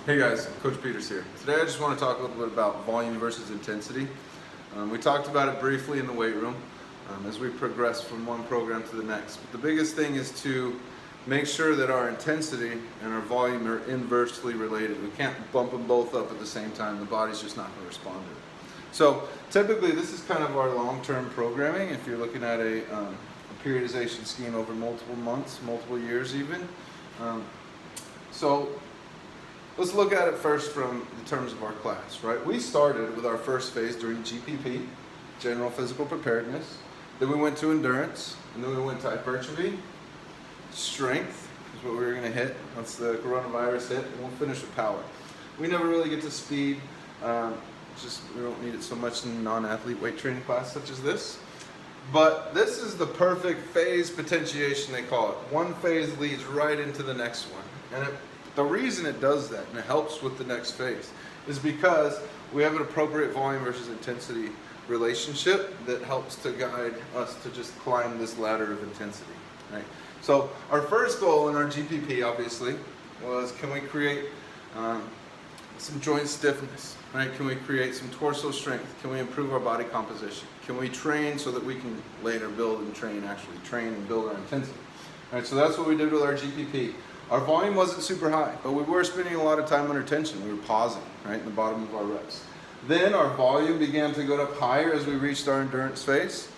Hey guys, Coach Peters here. Today I just want to talk a little bit about volume versus intensity. We talked about it briefly in the weight room as we progress from one program to the next. But the biggest thing is to make sure that our intensity and our volume are inversely related. We can't bump them both up at the same time. The body's just not going to respond to it. So typically this is kind of our long-term programming if you're looking at a periodization scheme over multiple months, multiple years even. So let's look at it first from the terms of our class, right? We started with our first phase during GPP, General Physical Preparedness. Then we went to endurance, and then we went to hypertrophy. Strength is what we were going to hit. That's the coronavirus hit, and we'll finish with power. We never really get to speed. We don't need it so much in non-athlete weight training class such as this. But this is the perfect phase potentiation, they call it. One phase leads right into the next one. And the reason it does that, and it helps with the next phase, is because we have an appropriate volume versus intensity relationship that helps to guide us to just climb this ladder of intensity, right? So our first goal in our GPP, obviously, was can we create some joint stiffness, right? Can we create some torso strength? Can we improve our body composition? Can we train so that we can later build and train, actually train and build our intensity? All right, so that's what we did with our GPP. Our volume wasn't super high, but we were spending a lot of time under tension. We were pausing, right, in the bottom of our reps. Then our volume began to go up higher as we reached our endurance phase.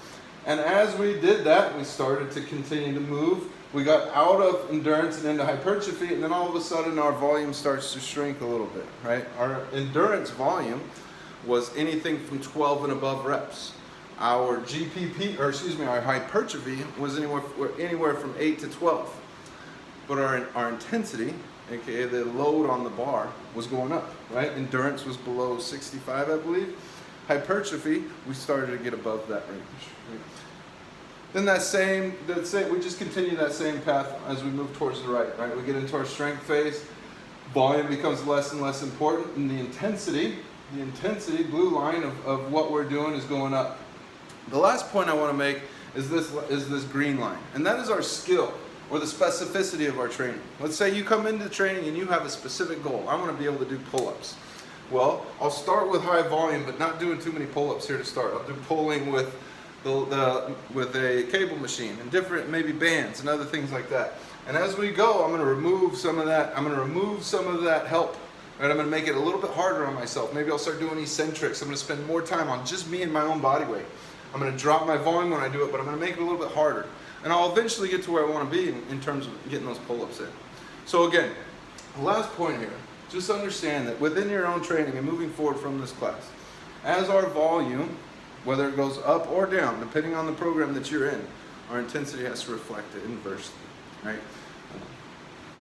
And as we did that, we started to continue to move. We got out of endurance and into hypertrophy, and then all of a sudden our volume starts to shrink a little bit, right? Our endurance volume was anything from 12 and above reps. Our our hypertrophy was anywhere from 8 to 12. But our intensity, aka the load on the bar, was going up, right? Endurance was below 65, I believe. Hypertrophy, we started to get above that range. Right? Then we just continue that same path as we move towards the right? We get into our strength phase, volume becomes less and less important, and the intensity, blue line of what we're doing is going up. The last point I want to make is this green line, and that is our skill, or the specificity of our training. Let's say you come into training and you have a specific goal. I want to be able to do pull-ups. Well, I'll start with high volume, but not doing too many pull-ups here to start. I'll do pulling with a cable machine and different maybe bands and other things like that. And as we go, I'm going to remove some of that. I'm going to remove some of that help. Right? I'm going to make it a little bit harder on myself. Maybe I'll start doing eccentrics. I'm going to spend more time on just me and my own body weight. I'm going to drop my volume when I do it, but I'm going to make it a little bit harder. And I'll eventually get to where I want to be in terms of getting those pull-ups in. So again, the last point here, just understand that within your own training and moving forward from this class, as our volume, whether it goes up or down, depending on the program that you're in, our intensity has to reflect it inversely, right?